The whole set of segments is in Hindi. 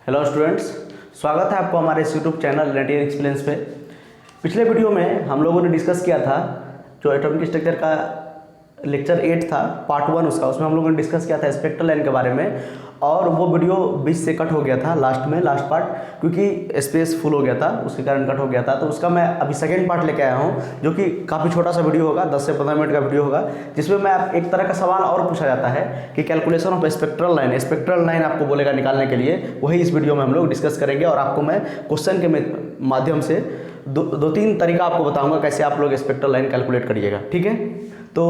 हेलो स्टूडेंट्स, स्वागत है आपको हमारे इस यूट्यूब चैनल रेडियन एक्सपीरियंस पे। पिछले वीडियो में हम लोगों ने डिस्कस किया था जो एटॉमिक स्ट्रक्चर का लेक्चर 8 था पार्ट 1 उसका, उसमें हम लोगों ने डिस्कस किया था स्पेक्ट्रल लाइन के बारे में। और वो वीडियो बीच से कट हो गया था लास्ट पार्ट, क्योंकि स्पेस फुल हो गया था, उसके कारण कट हो गया था। तो उसका मैं अभी सेकेंड पार्ट लेके आया हूँ, जो कि काफ़ी छोटा सा वीडियो होगा, 10 से 15 मिनट का वीडियो होगा, जिसमें मैं एक तरह का सवाल और पूछा जाता है कि कैलकुलेशन ऑफ स्पेक्ट्रल लाइन आपको बोलेगा निकालने के लिए। वही इस वीडियो में हम लोग डिस्कस करेंगे और आपको मैं क्वेश्चन के माध्यम से दो तीन तरीका आपको बताऊंगा कैसे आप लोग स्पेक्ट्रल लाइन कैलकुलेट करिएगा। ठीक है, तो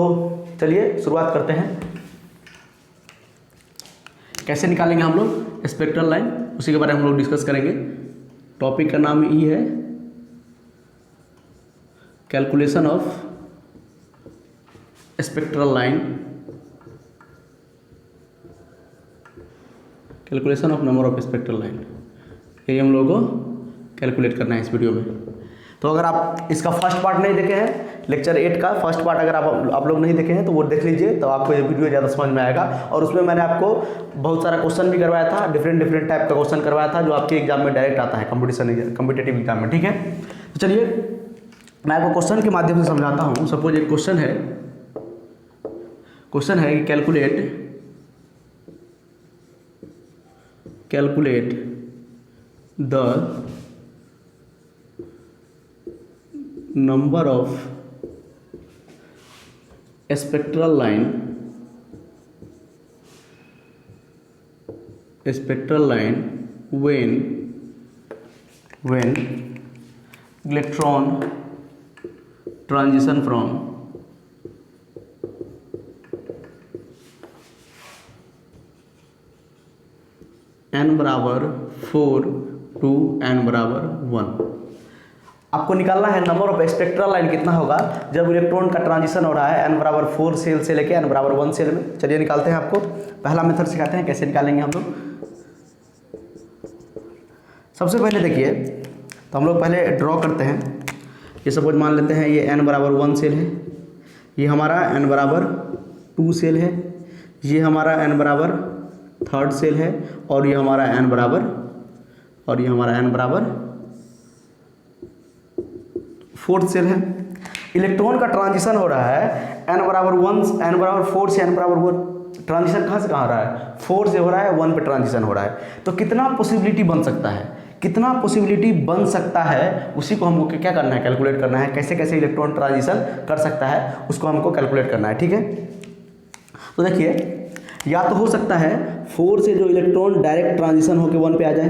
चलिए शुरुआत करते हैं। कैसे निकालेंगे हम लोग स्पेक्ट्रल लाइन, उसी के बारे में हम लोग डिस्कस करेंगे। टॉपिक का नाम ई है calculation of spectral line, calculation of number of spectral line. यही हम लोगों को कैलकुलेट करना है इस वीडियो में। तो अगर आप इसका फर्स्ट पार्ट नहीं देखे हैं, लेक्चर 8 का फर्स्ट पार्ट अगर आप लोग नहीं देखे हैं तो वो देख लीजिए, तो आपको ये वीडियो ज़्यादा समझ में आएगा। और उसमें मैंने आपको बहुत सारा क्वेश्चन भी करवाया था, डिफरेंट टाइप का क्वेश्चन करवाया था, जो आपके एग्जाम में डायरेक्ट आता है कॉम्पिटिटिव एग्जाम में। ठीक है, तो चलिए मैं आपको क्वेश्चन के माध्यम से समझाता हूँ। सपोज एक क्वेश्चन है कि calculate the number of spectral line when electron transition from n बराबर 4 to n बराबर 1। आपको निकालना है नंबर ऑफ स्पेक्ट्रल लाइन कितना होगा जब इलेक्ट्रॉन का ट्रांजिशन हो रहा है n बराबर 4 सेल से लेके n बराबर 1 सेल में। चलिए निकालते हैं, आपको पहला मेथड सिखाते हैं कैसे निकालेंगे हम लोग। सबसे पहले देखिए, तो हम लोग पहले ड्रॉ करते हैं। ये सपोज मान लेते हैं ये n बराबर 1 सेल है, ये हमारा n बराबर 2 सेल है, ये हमारा n बराबर 3rd सेल है, और ये हमारा n बराबर 4th सेल है। इलेक्ट्रॉन का ट्रांजिशन हो रहा है n बराबर 4 से n बराबर 1। ट्रांजिशन कहाँ से कहाँ हो रहा है? 4 से हो रहा है, 1 पे ट्रांजिशन हो रहा है। तो कितना पॉसिबिलिटी बन सकता है, उसी को हमको क्या करना है, कैलकुलेट करना है। कैसे कैसे इलेक्ट्रॉन ट्रांजिशन कर सकता है उसको हमको कैलकुलेट करना है। ठीक है, तो देखिए, या तो हो सकता है 4 से जो इलेक्ट्रॉन डायरेक्ट ट्रांजिशन होकर 1 पे आ जाए।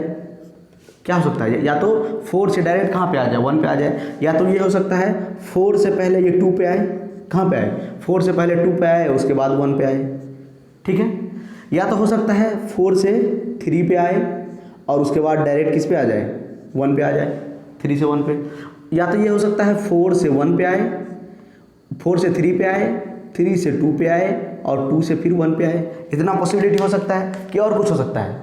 क्या हो सकता है? या तो 4 से डायरेक्ट कहाँ पे आ जाए, 1 पे आ जाए। या तो ये हो सकता है 4 से पहले ये 2 पे आए। कहाँ पे आए? 4 से पहले 2 पे आए, उसके बाद 1 पे आए। ठीक है, या तो हो सकता है 4 से 3 पे आए और उसके बाद डायरेक्ट किस पे आ जाए, 1 पे आ जाए, 3 से 1 पे। या तो ये हो सकता है 4 से 1 पे आए, 4 से 3 पे आए, 3 से 2 पे आए और 2 से फिर 1 पे आए। इतना पॉसिबिलिटी हो सकता है कि और कुछ हो सकता है?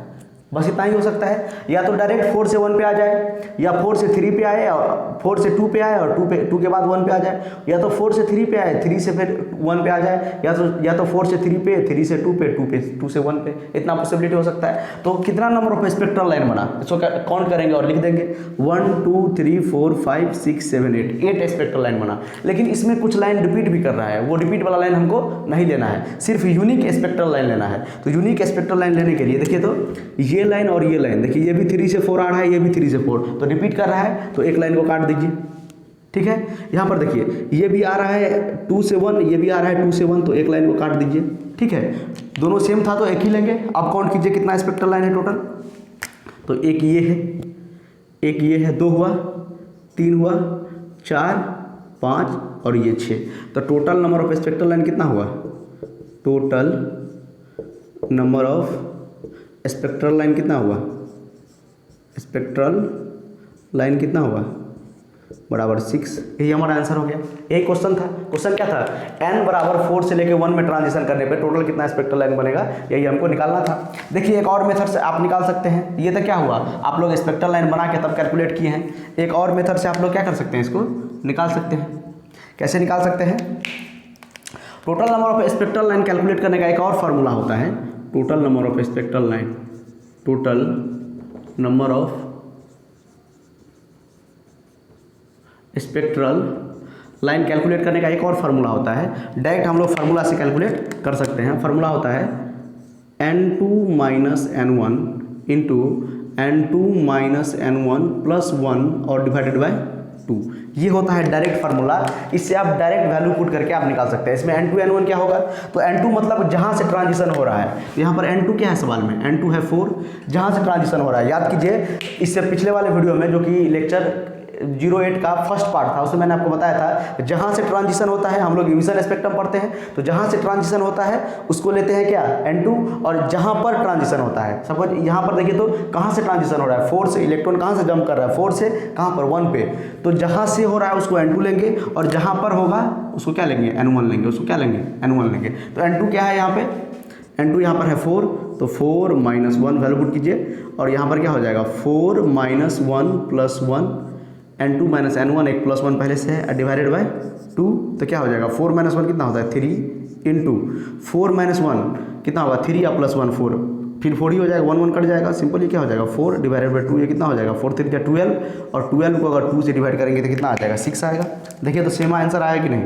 बस इतना ही हो सकता है। या तो डायरेक्ट 4 से 1 पे आ जाए, या 4 से 3 पे आए और 4 से 2 पे आए और 2 के बाद 1 पे आ जाए। या तो 4 से 3 पे आए, 3 से फिर 1 पे आ जाए। या तो 4 से 3 पे, 3 से 2 पे, 2 से 1 पे। इतना पॉसिबिलिटी हो सकता है। तो कितना नंबर ऑफ स्पेक्ट्रल लाइन बना, इसको काउंट करेंगे और लिख देंगे 1 2 3 4 5 6 7 8 स्पेक्ट्रल लाइन बना। लेकिन इसमें कुछ लाइन रिपीट भी कर रहा है, वो रिपीट वाला लाइन हमको नहीं लेना है, सिर्फ यूनिक स्पेक्ट्रल लाइन लेना है। तो यूनिक स्पेक्ट्रल लाइन लेने के लिए देखिए, तो ये लाइन और ये लाइन देखिए, ये भी 3 से 4 आ रहा है, ये भी 3 से 4, तो रिपीट कर रहा है, तो एक लाइन को काट दीजिए। ठीक है, यहाँ पर देखिए ये भी आ रहा है 2 से 1, ये भी आ रहा है 2 से 1, तो एक लाइन को काट दीजिए। ठीक है, दोनों सेम था तो एक ही लेंगे। अब काउंट कीजिए कितना स्पेक्ट्रल लाइन है टोटल। तो एक ये है, 2 हुआ, 3 हुआ, 4 5 और ये 6। तो total number of spectral line कितना हुआ? Total number of spectral line कितना हुआ? स्पेक्ट्रल लाइन कितना हुआ? बराबर 6। यही हमारा आंसर हो गया। यही क्वेश्चन था। क्वेश्चन क्या था? n बराबर 4 से लेके 1 में ट्रांजिशन करने पे टोटल कितना स्पेक्ट्रल लाइन बनेगा, यही हमको निकालना था। देखिए, एक और मेथड से आप निकाल सकते हैं। ये तो क्या हुआ, आप लोग स्पेक्ट्रल लाइन बना के तब कैलकुलेट किए हैं। एक और मेथड से आप लोग क्या कर सकते हैं, इसको निकाल सकते हैं। कैसे निकाल सकते हैं? Total number of spectral line calculate करने का एक और फार्मूला होता है, total number of spectral line, total number of spectral line calculate करने का एक और फार्मूला होता है, डायरेक्ट हम लोग फार्मूला से कैलकुलेट कर सकते हैं। फार्मूला होता है n2 minus n1 into n2 minus n1 plus 1 और डिवाइडेड बाय 2। ये होता है डायरेक्ट फार्मूला। इससे आप डायरेक्ट वैल्यू पुट करके आप निकाल सकते हैं। इसमें n2 n1 क्या होगा, तो n2 मतलब जहां से ट्रांजिशन हो रहा है, यहाँ पर n2 क्या है सवाल में, n2 है 4, जहां से ट्रांजिशन हो रहा है। याद कीजिए इससे पिछले वाले वीडियो में जो कि लेक्चर 08 का फर्स्ट पार्ट था, उसमें मैंने आपको बताया था जहां से ट्रांजिशन होता है, हम लोग इमिशन स्पेक्ट्रम पढ़ते हैं, तो जहां से ट्रांजिशन होता है उसको लेते हैं क्या, n2, और जहां पर ट्रांजिशन होता है, सपोज यहां पर देखिए तो कहां से ट्रांजिशन हो रहा है, 4 से, इलेक्ट्रॉन कहां से जंप कर रहा है, 4 से कहां पर 1 पे, तो जहां से हो रहा है उसको n2 लेंगे, और जहां पर होगा उसको क्या लेंगे, n1 लेंगे, उसको क्या लेंगे, n1 लेंगे। तो n2 क्या है यहाँ पे, n2 यहाँ पर है 4, तो 4 माइनस 1 वैल्यू पुट कीजिए, और यहाँ पर क्या हो जाएगा 4 minus 1 plus 1, n2 minus n1, एक प्लस 1 पहले से है, डिवाइडेड बाय 2, तो क्या हो जाएगा 4 माइनस 1 कितना होता है 3 इंटू 4 माइनस 1 कितना होगा 3 या प्लस 1 4, फिर 4 ही हो जाएगा, 1 1 कट जाएगा, सिंपली क्या हो जाएगा 4 डिवाइडेड बाय 2, ये कितना हो जाएगा 4 3 या 12, और 12 को अगर 2 से डिवाइड करेंगे तो कितना आ जाएगा 6 आएगा। देखिए तो सेम आंसर आया कि नहीं,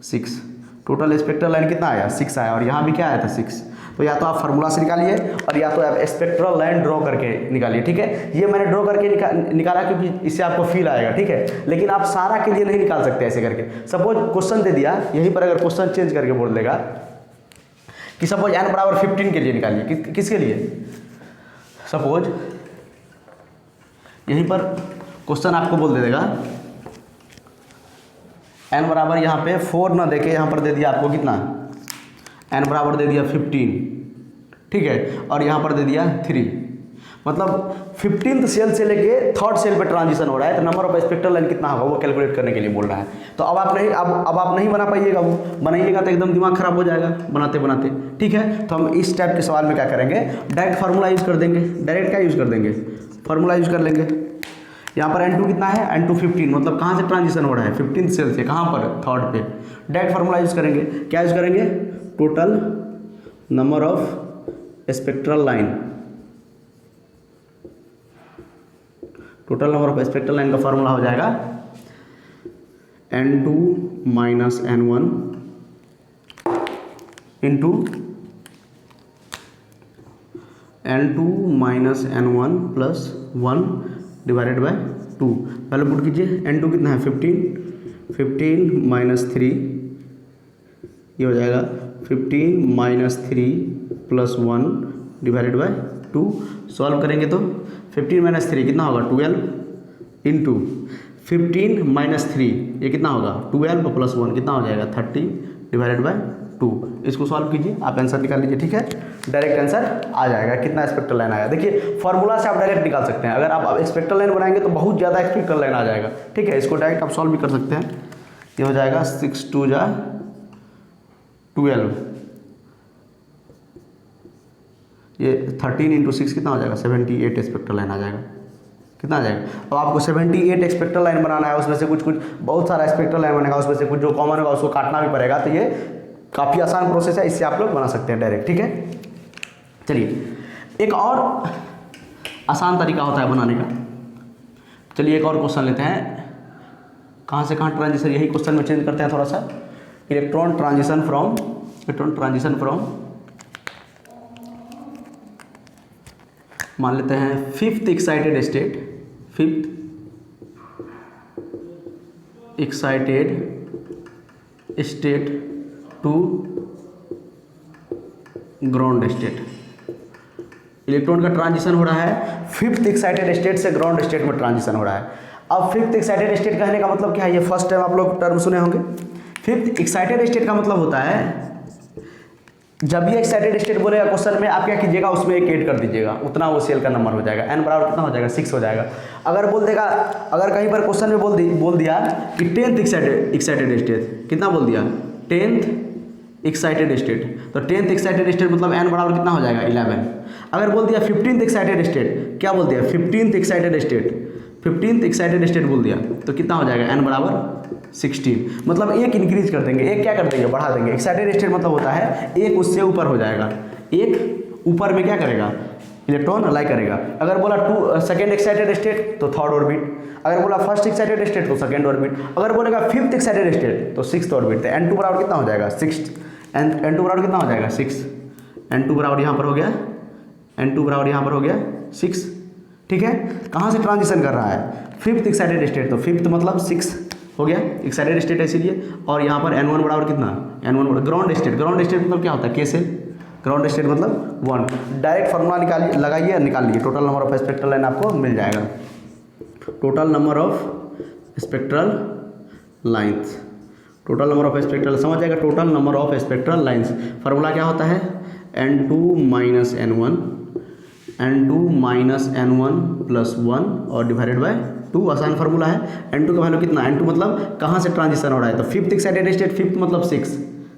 6। टोटल स्पेक्ट्रल लाइन कितना आया 6 आया, और यहाँ भी क्या आया था 6। तो या तो आप फार्मूला से निकालिए और या तो आप स्पेक्ट्रल लाइन ड्रॉ करके निकालिए, ठीक है। ये मैंने ड्रॉ करके निकाला क्योंकि इससे आपको फील आएगा, ठीक है, लेकिन आप सारा के लिए नहीं निकाल सकते ऐसे करके। सपोज क्वेश्चन दे दिया, यहीं पर अगर क्वेश्चन चेंज करके बोल देगा कि सपोज n बराबर 15 के लिए निकालिए, किसके लिए, सपोज यहीं पर क्वेश्चन आपको बोल दे देगा n बराबर यहाँ पे 4 ना देके यहाँ पर दे दिया आपको कितना, n बराबर दे दिया 15, ठीक है, और यहाँ पर दे दिया 3, मतलब 15th सेल से लेके 3rd सेल पे ट्रांजिशन हो रहा है, तो नंबर ऑफ स्पेक्ट्रल लाइन कितना होगा वो कैलकुलेट करने के लिए बोल रहा है। तो अब आप नहीं बना पाइएगा, वो बनाइएगा तो एकदम दिमाग खराब हो जाएगा बनाते बनाते, ठीक है। तो हम इस टाइप के सवाल में क्या करेंगे, डायरेक्ट फार्मूला यूज़ कर देंगे, डायरेक्ट क्या यूज़ कर देंगे, फार्मूला यूज़ कर लेंगे। यहाँ पर n2 कितना है, n2 15, मतलब कहाँ से ट्रांजिशन हो रहा है 15th सेल से, कहाँ पर 3rd पे, डायरेक्ट फार्मूला यूज़ करेंगे। क्या यूज़ करेंगे, total number of spectral line, total number of spectral line का फार्मूला हो जाएगा n2 minus n1 into n2 minus n1 plus 1 divided by 2। पहले पुट कीजिए, n2 कितना है 15 माइनस 3, ये हो जाएगा 15 minus 3 plus 1 divided by 2। Solve करेंगे तो 15 माइनस 3 कितना होगा 12 इंटू 15 माइनस 3, ये कितना होगा 12 प्लस 1 कितना हो जाएगा 30 डिवाइडेड बाय 2। इसको सॉल्व कीजिए, आप आंसर निकाल लीजिए, ठीक है, डायरेक्ट आंसर आ जाएगा कितना स्पेक्ट्रल लाइन आया। देखिए फार्मूला से आप डायरेक्ट निकाल सकते हैं, अगर आप स्पेक्ट्रल लाइन बनाएंगे तो बहुत ज़्यादा स्पेक्ट्रल लाइन आ जाएगा, ठीक है। इसको डायरेक्ट आप सॉल्व भी कर सकते हैं, ये हो जाएगा 6 2 जा 12, ये 13 इंटू 6 कितना हो जाएगा 78 स्पेक्ट्रल लाइन आ जाएगा, कितना आ जाएगा। अब आपको 78 स्पेक्ट्रल लाइन बनाना है, उसमें से कुछ बहुत सारा स्पेक्ट्रल लाइन बनेगा, उसमें से कुछ जो कॉमन होगा उसको काटना भी पड़ेगा, तो ये काफ़ी आसान प्रोसेस है, इससे आप लोग बना सकते हैं डायरेक्ट, ठीक है। चलिए एक और आसान तरीका होता है बनाने का, चलिए एक और क्वेश्चन लेते हैं, कहाँ से कहाँ ट्रांजिशन, यही क्वेश्चन में चेंज करते हैं थोड़ा सा, इलेक्ट्रॉन ट्रांजिशन फ्रॉम मान लेते हैं 5th excited state to ground state. Electron का ट्रांजिशन हो रहा है 5th एक्साइटेड स्टेट से ग्राउंड स्टेट में ट्रांजिशन हो रहा है। अब 5th एक्साइटेड स्टेट कहने का मतलब क्या है, ये फर्स्ट टाइम आप लोग टर्म सुने होंगे। 5th एक्साइटेड स्टेट का मतलब होता है जब भी एक्साइटेड स्टेट बोलेगा क्वेश्चन में, आप क्या कीजिएगा उसमें एक ऐड कर दीजिएगा, उतना वो सेल का नंबर हो जाएगा, n बराबर कितना हो जाएगा 6 हो जाएगा। अगर बोल देगा, अगर कहीं पर क्वेश्चन में बोल दिया कि 10th एक्साइटेड स्टेट, कितना बोल दिया 10th एक्साइटेड स्टेट, तो 10th एक्साइटेड स्टेट मतलब n बराबर कितना हो जाएगा 11। अगर बोल दिया 15th एक्साइटेड स्टेट, क्या बोल दिया 15th एक्साइटेड स्टेट बोल दिया, तो कितना हो जाएगा n बराबर 16, मतलब एक इंक्रीज कर देंगे, एक क्या कर देंगे बढ़ा देंगे। एक्साइटेड स्टेट मतलब होता है एक उससे ऊपर हो जाएगा, एक ऊपर में क्या करेगा इलेक्ट्रॉन लाई करेगा। अगर बोला टू सेकेंड एक्साइटेड स्टेट तो थर्ड ऑर्बिट, अगर बोला फर्स्ट एक्साइटेड स्टेट तो सेकेंड ऑर्बिट, अगर बोलेगा फिफ्थ एक्साइटेड स्टेट तो सिक्स्थ ऑर्बिट। तो N2 बराबर कितना हो जाएगा 6, N2 बराबर कितना हो जाएगा 6, N2 बराबर यहाँ पर हो गया, N2 बराबर यहाँ पर हो गया 6, ठीक है। कहाँ से ट्रांजिशन कर रहा है, फिफ्थ एक्साइटेड स्टेट, तो फिफ्थ मतलब 6 हो गया एक्साइटेड स्टेट है इसीलिए। और यहाँ पर N1 बराबर कितना, N1 ground state, ground state मतलब क्या होता है K सेल, ग्राउंड स्टेट मतलब 1। डायरेक्ट फार्मूला निकालिए, लगाइए और निकाल लीजिए, total number of spectral line आपको मिल जाएगा। Total number of spectral lines, total number of spectral समझ जाएगा, total number of spectral lines. Formula क्या होता है N2 minus N1, N2 minus N1 plus 1 और डिवाइडेड बाय 2, आसान फार्मूला है। N2 का वैल्यू कितना, N2 मतलब कहाँ से ट्रांजिशन हो रहा है, तो फिफ्थ एक्साइटेड स्टेट, फिफ्थ मतलब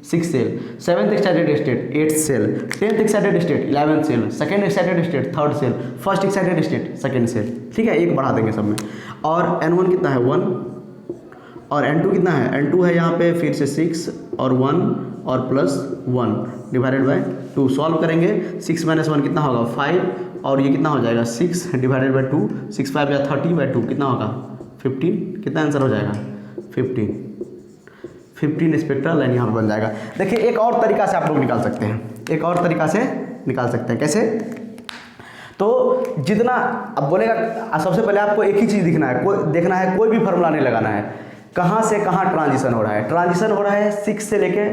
6 cell, seventh excited state 8 cell, 10th excited state 11 cell, second excited state 3rd cell, first excited state 2nd cell, ठीक है। एक बढ़ा देंगे सब में। और N1 कितना है 1 और N2 कितना है, N2 है यहाँ पे फिर से 6 और 1 और प्लस 1 डिवाइडेड बाय 2। सॉल्व करेंगे 6 माइनस 1 कितना होगा 5 और ये कितना हो जाएगा 6 डिवाइडेड बाय 2, 6 5 या 30/2 कितना होगा 15, कितना आंसर हो जाएगा 15 स्पेक्ट्रल लाइन यहाँ पर बन जाएगा। देखिए एक और तरीका से आप लोग निकाल सकते हैं, एक और तरीका से निकाल सकते हैं, कैसे, तो जितना अब बोलेगा सबसे पहले आपको एक ही चीज़ दिखना है, देखना है, कोई भी फार्मूला नहीं लगाना है, कहाँ से कहाँ ट्रांजिशन हो रहा है। ट्रांजिशन हो रहा है 6 से लेके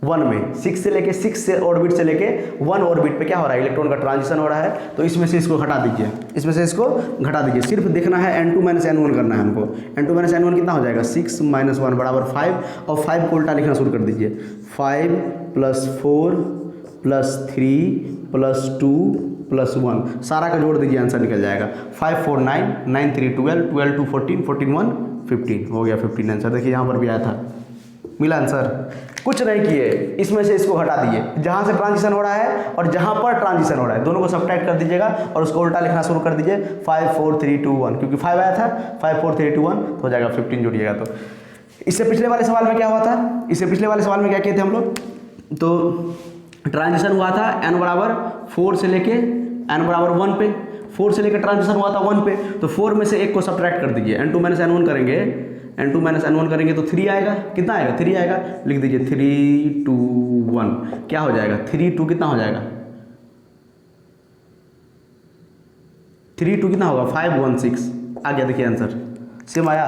1 में, 6 से लेके 6 से ऑर्बिट से लेके 1 ऑर्बिट पे क्या हो रहा है, इलेक्ट्रॉन का ट्रांजिशन हो रहा है। तो इसमें से इसको घटा दीजिए, इसमें से इसको घटा दीजिए, सिर्फ देखना है N2 माइनस N1 करना है हमको। N2 माइनस N1 कितना हो जाएगा 6 माइनस 1 बराबर 5 और 5 को उल्टा लिखना शुरू कर दीजिए, 5 प्लस 4 प्लस 3 प्लस 2 प्लस 1 सारा का जोड़ दीजिए, आंसर निकल जाएगा 5 4 9 9 3 12 12 2 14 14 1 15 हो गया 15 आंसर। देखिए यहाँ पर भी आया था, मिला आंसर। कुछ नहीं किए, इसमें से इसको हटा दिए, जहाँ से ट्रांजिशन हो रहा है और जहाँ पर ट्रांजिशन हो रहा है दोनों को सब्ट्रैक्ट कर दीजिएगा और उसको उल्टा लिखना शुरू कर दीजिए 5 4 3 2 1, क्योंकि 5 आया था, 5 4 3 2 1 तो हो जाएगा 15 जोड़िएगा। तो इससे पिछले वाले सवाल में क्या हुआ था, इससे पिछले वाले सवाल में क्या किए थे हम लोग, तो ट्रांजिशन हुआ था n बराबर 4 से लेके n बराबर 1 पे, 4 से लेकर ट्रांजिशन हुआ था 1 पे, तो 4 में से एक को सब्ट्रैक्ट कर दीजिए, N2 माइनस N1 करेंगे, N2 माइनस N1 करेंगे तो 3 आएगा, कितना आएगा 3 आएगा, लिख दीजिए 3 2 1 क्या हो जाएगा 3 2 कितना हो जाएगा 3 2 कितना होगा 5 1 6 आ गया। देखिए आंसर सेम आया,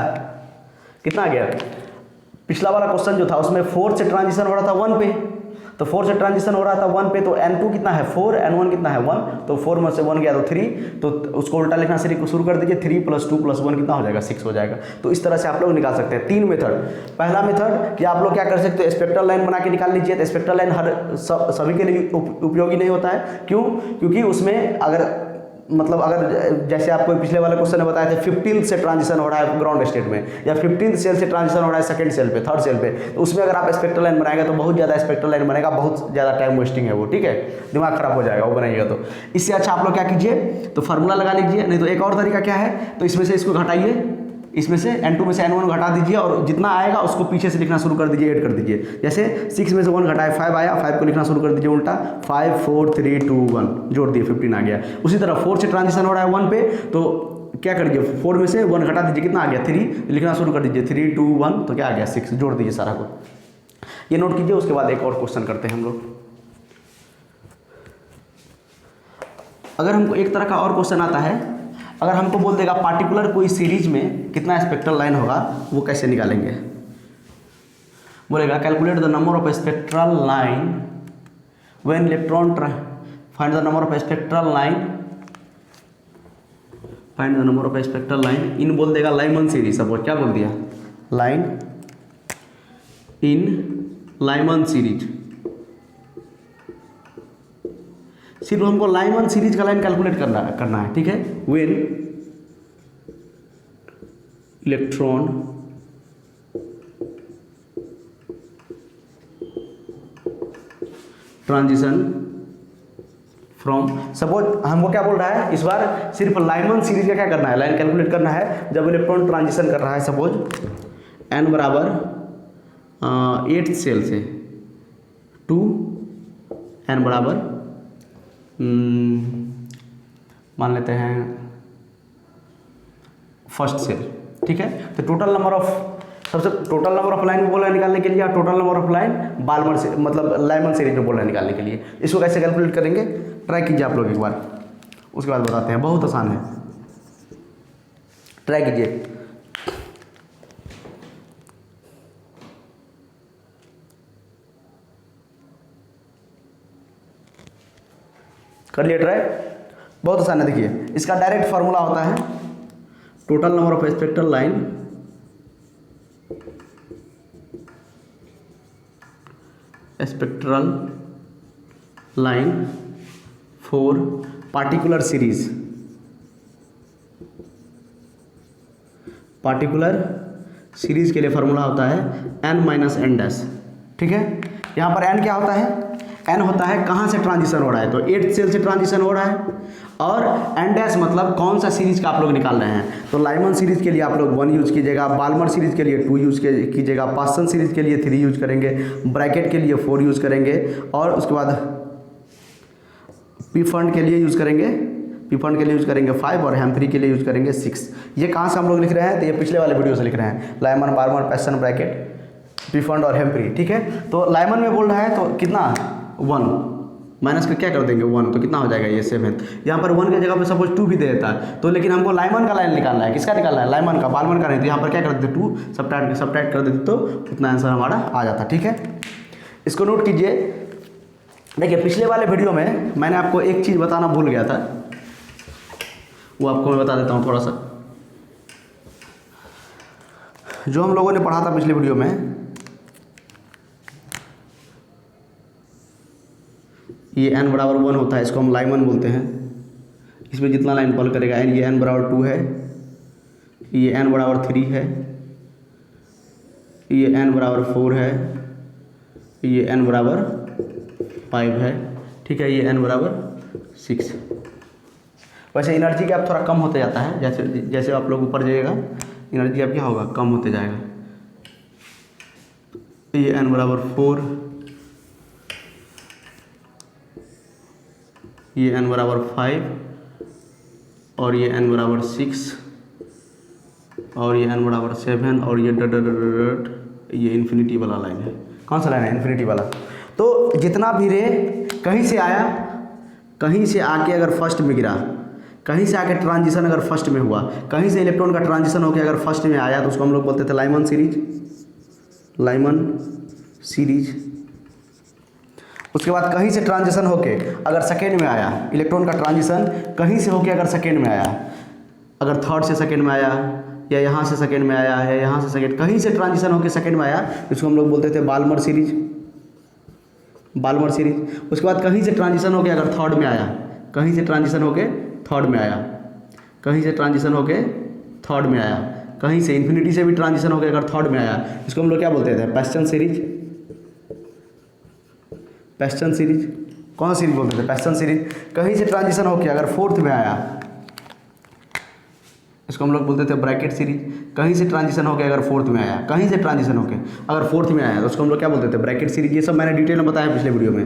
कितना आ गया। पिछला वाला क्वेश्चन जो था उसमें 4 से ट्रांजिशन हो रहा था 1 पे, तो 4 से ट्रांजिशन हो रहा था 1 पे, तो N2 कितना है 4, N1 कितना है 1, तो 4 में से 1 गया तो 3, तो उसको उल्टा लिखना शुरू कर दीजिए, 3 + 2 + 1 कितना हो जाएगा 6 हो जाएगा। तो इस तरह से आप लोग निकाल सकते हैं। 3 मेथड, पहला मेथड कि आप लोग क्या कर सकते हैं, स्पेक्ट्रल लाइन बना के निकाल लीजिए। तो स्पेक्ट्रल लाइन सभी के लिए उपयोगी नहीं होता है, क्यों, क्योंकि उसमें अगर मतलब अगर जैसे आपको पिछले वाले क्वेश्चन में बताया था 15 से ट्रांजिशन हो रहा है ग्राउंड स्टेट में, या 15 सेल से ट्रांजिशन हो रहा है सेकंड सेल पे, थर्ड सेल पे, तो उसमें अगर आप स्पेक्ट्रल लाइन बनाएंगे तो बहुत ज़्यादा स्पेक्ट्रल लाइन बनेगा, बहुत ज़्यादा टाइम वेस्टिंग है वो, ठीक है, दिमाग खराब हो जाएगा वो बनाइएगा। तो इससे अच्छा आप लोग क्या कीजिए, तो फार्मूला लगा लीजिए, नहीं तो एक और तरीका क्या है, तो इसमें से इसको घटाइए, इसमें से N2 में से N1 घटा दीजिए और जितना आएगा उसको पीछे से लिखना शुरू कर दीजिए, ऐड कर दीजिए। जैसे 6 में से 1 घटाए 5 आया, 5 को लिखना शुरू कर दीजिए उल्टा, 5 4 3 2 1 जोड़ दिए 15 आ गया। उसी तरह 4 से ट्रांजिशन हो रहा है 1 पे, तो क्या कर दीजिए 4 में से 1 घटा दीजिए, कितना आ गया 3, लिखना शुरू कर दीजिए 3 2 1 तो क्या आ गया 6, जोड़ दीजिए सारा को, ये नोट कीजिए। उसके बाद एक और क्वेश्चन करते हैं हम लोग। अगर हमको एक तरह का और क्वेश्चन आता है, अगर हमको बोल देगा पार्टिकुलर कोई सीरीज में कितना स्पेक्ट्रल लाइन होगा, वो कैसे निकालेंगे। बोलेगा calculate the number of spectral line when electron find the number of spectral line, find the number of spectral line in बोल देगा लाइमन सीरीज। सपोज क्या बोल दिया, लाइन इन लाइमन सीरीज, सिर्फ हमको लाइमन सीरीज का लाइन कैलकुलेट करना है, ठीक है। When electron transition from, suppose हमको क्या बोल रहा है इस बार, सिर्फ लाइमन सीरीज का क्या करना है, लाइन कैलकुलेट करना है जब इलेक्ट्रॉन ट्रांजिशन कर रहा है। सपोज n बराबर 8 सेल से टू n बराबर मान लेते हैं फर्स्ट सेल, ठीक है। तो total number of total number of line में बोल रहा है निकालने के लिए, और total number of line Balmer से मतलब लाइमन सीरीज में बोल रहा है निकालने के लिए। इसको कैसे कैलकुलेट करेंगे ट्राई कीजिए आप लोग एक बार, उसके बाद बताते हैं। बहुत आसान है, ट्राई कीजिए। कर लिए ट्राई, बहुत आसान है। देखिए इसका डायरेक्ट फार्मूला होता है total number of spectral line for particular series के लिए फार्मूला होता है n माइनस एन डैश, ठीक है। यहाँ पर n क्या होता है, n होता है कहाँ से ट्रांजिशन हो रहा है, तो 8th सेल से ट्रांजिशन हो रहा है, और n डैश मतलब कौन सा सीरीज का आप लोग निकाल रहे हैं। तो लाइमन सीरीज के लिए आप लोग 1 यूज कीजिएगा, बाल्मर सीरीज के लिए 2 यूज कीजिएगा, पास्सन सीरीज के लिए 3 यूज करेंगे, ब्रैकेट के लिए 4 यूज करेंगे, और उसके बाद पी फंड के लिए यूज करेंगे 5, और हेम्फ्री के लिए यूज करेंगे 6। ये कहाँ से हम लोग लिख रहे हैं, तो ये पिछले वाले वीडियो से लिख रहे हैं, Lyman, Balmer, Paschen, Brackett, Pfund और हेम्फ्री, ठीक है। तो लाइमन में बोल रहा है तो कितना 1 माइनस का क्या कर देंगे 1, तो कितना हो जाएगा ये 7। यहाँ पर 1 की जगह पे सपोज 2 भी दे देता है, तो लेकिन हमको लाइमन का लाइन निकालना है, किसका निकालना है, लाइमन का, बाल्मर का नहीं। तो यहाँ पर क्या कर देते 2 सब्ट्रैक्ट कर देते तो उतना आंसर हमारा आ जाता, ठीक है। इसको नोट कीजिए। देखिए पिछले वाले वीडियो में मैंने आपको एक चीज़ बताना भूल गया था, वो आपको मैं बता देता हूँ थोड़ा सा। जो हम लोगों ने पढ़ा था पिछले वीडियो में, ये n बराबर 1 होता है, इसको हम लाइमन बोलते हैं। इसमें जितना लाइन फॉल करेगा n, ये n बराबर 2 है, ये n बराबर 3 है, ये n बराबर 4 है, ये n बराबर 5 है, ठीक है, ये n बराबर 6। वैसे एनर्जी का आप थोड़ा कम होते जाता है, जैसे जैसे आप लोग ऊपर जाइएगा एनर्जी आप क्या होगा, कम होते जाएगा। ये n बराबर 4, ये n बराबर 5, और ये n बराबर 6, और ये n बराबर 7, और ये ये इन्फिनिटी वाला लाइन है। कौन सा लाइन है, इन्फिनिटी वाला। तो जितना भी रे कहीं से आया, कहीं से आके अगर फर्स्ट में गिरा, कहीं से आके ट्रांजिशन अगर फर्स्ट में हुआ, कहीं से इलेक्ट्रॉन का ट्रांजिशन होकर अगर फर्स्ट में आया, तो उसको हम लोग बोलते थे लाइमन सीरीज। उसके बाद कहीं से ट्रांजिशन होके अगर सेकेंड में आया, इलेक्ट्रॉन का ट्रांजिशन कहीं से होके अगर सेकेंड में आया, अगर थर्ड से सेकेंड में आया, या यहाँ से सेकेंड में आया है, यहाँ से सेकेंड, कहीं से ट्रांजिशन होके सेकेंड में आया, इसको हम लोग बोलते थे बाल्मर सीरीज। उसके बाद कहीं से ट्रांजिशन होके अगर थर्ड में आया, कहीं से ट्रांजिशन होके थर्ड में आया, कहीं से ट्रांजिशन होके थर्ड में आया, कहीं से इन्फिनिटी से भी ट्रांजिशन होके अगर थर्ड में आया, इसको हम लोग क्या बोलते थे, पैस्टन सीरीज। कौन सा सीरीज बोलते थे, पैस्टन सीरीज। कहीं से ट्रांजिशन होके अगर फोर्थ में आया, इसको हम लोग बोलते थे ब्रैकेट सीरीज। कहीं से ट्रांजिशन होके अगर फोर्थ में आया, कहीं से ट्रांजिशन होके अगर फोर्थ में आया, तो उसको हम लोग क्या बोलते थे, ब्रैकेट सीरीज। ये सब मैंने डिटेल में बताया पिछले वीडियो में,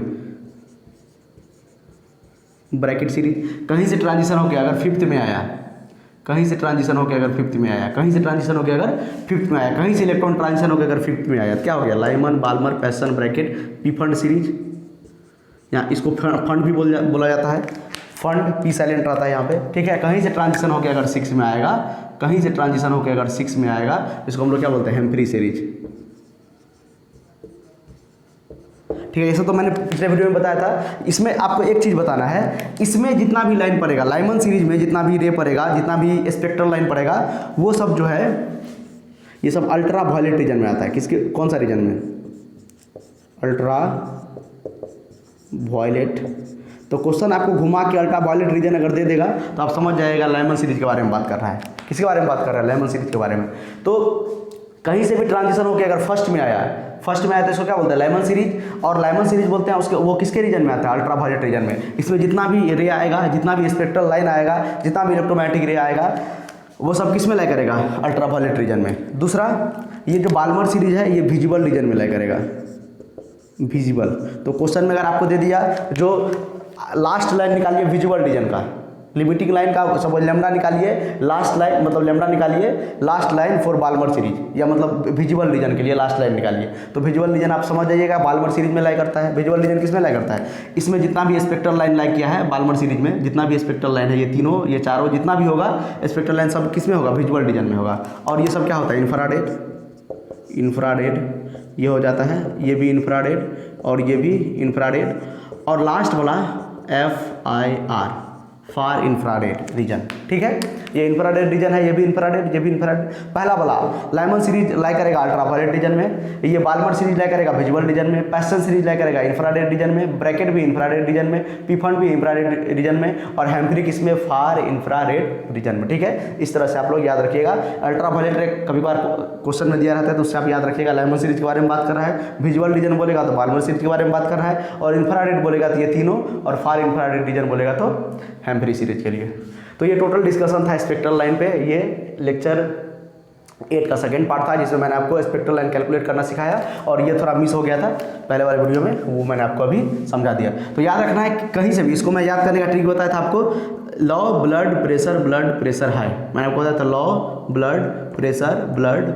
ब्रैकेट सीरीज। कहीं से ट्रांजिशन होके अगर फिफ्थ में आया, कहीं से ट्रांजिशन होकर अगर फिफ्थ में आया, कहीं से ट्रांजिशन होकर अगर फिफ्थ में आया, कहीं से इलेक्ट्रॉन ट्रांजिशन होकर अगर फिफ्थ में आया, तो क्या हो गया, Lyman, Balmer, Paschen, Brackett, Pfund series. यहाँ इसको फंड भी बोला जाता है, फंड, पी साइलेंट रहता है यहाँ पे, ठीक है। कहीं से ट्रांजिशन होकर अगर 6 में आएगा, कहीं से ट्रांजिशन होकर अगर 6 में आएगा, इसको हम लोग क्या बोलते हैं, हेम्फ्री सीरीज, ठीक है। ये सब तो मैंने पिछले वीडियो में बताया था। इसमें आपको एक चीज़ बताना है, इसमें जितना भी लाइन पड़ेगा, लाइमन सीरीज में जितना भी रे पड़ेगा, जितना भी स्पेक्ट्रल लाइन पड़ेगा, वो सब जो है ये सब अल्ट्रा वायलेट रीजन में आता है। किसके, कौन सा रीजन में, अल्ट्रा वायलेट। तो क्वेश्चन आपको घुमा के अल्ट्रा वायलेट रीजन अगर दे देगा, तो आप समझ जाएगा लाइमन सीरीज के बारे में बात कर रहा है। किसके बारे में बात कर रहा है, लाइमन सीरीज के बारे में। तो कहीं से भी ट्रांजिशन होकर अगर फर्स्ट में आया, तो इसको क्या बोलते हैं, लाइमन सीरीज। और लाइमन सीरीज बोलते हैं उसके, वो किसके रीजन में आता है, अल्ट्रा वायलेट रीजन में। इसमें जितना भी रे आएगा, जितना भी स्पेक्ट्रल लाइन आएगा, जितना भी इलेक्ट्रोमैग्नेटिक रे आएगा, वो सब किस में लाई करेगा, अल्ट्रा वायलेट रीजन में। दूसरा, ये जो बाल्मर सीरीज है, ये विजिबल रीजन में लाई करेगा, विजिबल। तो क्वेश्चन में अगर आपको दे दिया जो लास्ट लाइन निकालिए विजिबल रीजन का, लिमिटिंग लाइन का सपोज लेमडा निकालिए, लास्ट लाइन मतलब लेमडा निकालिए, last line for Balmer series, या मतलब विजुअल रीजन के लिए लास्ट लाइन निकालिए। तो विजुअल रीजन आप समझ जाइएगा बाल्मर सीरीज में लाई करता है। विजुअल रीजन किस में लाई करता है? इसमें जितना भी स्पेक्ट्रल लाइन लाई किया है बाल्मर सीरीज में, जितना भी स्पेक्ट्रल लाइन है, ये तीनों ये चारों जितना भी होगा स्पेक्ट्रल लाइन सब किस में होगा? विजुअल रीजन में होगा। और ये सब क्या होता है? इंफ्रारेड, इंफ्रारेड ये हो जाता है, ये भी इंफ्रारेड और ये भी इंफ्रारेड, और लास्ट वाला FIR फार इंफ्रारेड रीजन। ठीक है, ये इंफ्रारेड रीजन है, ये भी इंफ्रारेड, ये भी इंफ्रारेड। पहला वाला लाइमन सीरीज लाई करेगा अल्ट्रावायलेट रीजन में, ये बाल्मर सीरीज लाई करेगा विजुअल रीजन में, पैस्टन सीरीज लाई करेगा इंफ्रारेड रीजन में, ब्रैकेट भी इंफ्रारेड रीजन में, पीफन भी इंफ्रारेड रीजन में, और हैम्फ्री किसमें? फार इंफ्रारेड रीजन में। ठीक है, इस तरह से आप लोग याद रखिएगा। अल्ट्रावायलेट कभी बार क्वेश्चन में दिया रहता है तो उससे आप याद रखिएगा लाइमन सीरीज के बारे में बात कर रहा है, विजुअल रीजन बोलेगा तो बाल्मर सीरीज के बारे में बात कर रहा है, और इंफ्रारेड बोलेगा तो ये तीनों, और फार इंफ्रारेड रीजन बोलेगा तो हैम्फ्री सीरीज के लिए। तो ये टोटल डिस्कशन था स्पेक्ट्रल लाइन पे। ये लेक्चर 8 का सेकंड पार्ट था जिसमें मैंने आपको स्पेक्ट्रल लाइन कैलकुलेट करना सिखाया, और ये थोड़ा मिस हो गया था पहले वाले वीडियो में, वो मैंने आपको अभी समझा दिया। तो याद रखना है कि कहीं से भी इसको मैं याद करने का ट्रिक बताया था आपको, लॉ ब्लड प्रेशर हाई, मैंने आपको बताया था लॉ ब्लड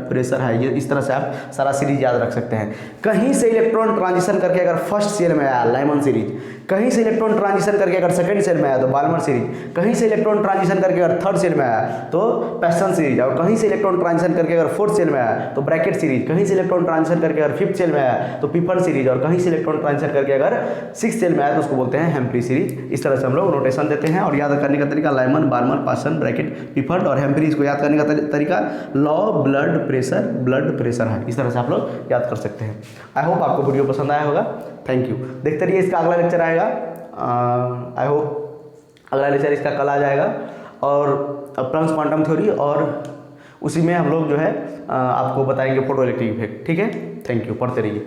प्रेशर हाई। ये इस तरह से आप सारा सीरीज याद रख सकते हैं। कहीं से इलेक्ट्रॉन ट्रांजिशन करके अगर फर्स्ट सेल में आया लाइमन सीरीज, कहीं से इलेक्ट्रॉन ट्रांजिशन करके अगर सेकंड सेल में आया तो बाल्मर सीरीज, कहीं से इलेक्ट्रॉन ट्रांजिशन करके अगर थर्ड सेल में आया तो पैस्टन सीरीज, और कहीं से इलेक्ट्रॉन ट्रांजिशन करके अगर फोर्थ सेल में आया तो ब्रैकेट सीरीज, कहीं से इलेक्ट्रॉन ट्रांजिशन करके अगर फिफ्थ सेल में आया तो पीफन सीरीज, और कहीं से इलेक्ट्रॉन ट्रांजिशन करके अगर सिक्स्थ सेल में आया तो उसको बोलते हैं हैम्फ्री सीरीज। इस तरह से हम लोग नोटेशन देते हैं। और याद करने का तरीका लाइमन, बाल्मर, पैस्टन, ब्रैकेट, पीफन और हैम्फ्री, इसको याद करने का तरीका लॉ ब्लड प्रेशर है। इस तरह से आप लोग याद कर सकते हैं। आई होप आपको वीडियो पसंद आया होगा। Thank you. देखते रहिए, इसका अगला लेक्चर आएगा। आई होप अगला लेक्चर इसका कल आ जाएगा, और प्लंक्स क्वांटम थ्योरी, और उसी में हम लोग जो है आपको बताएंगे फोटो इलेक्ट्रिक इफेक्ट। ठीक है, थैंक यू, पढ़ते रहिए।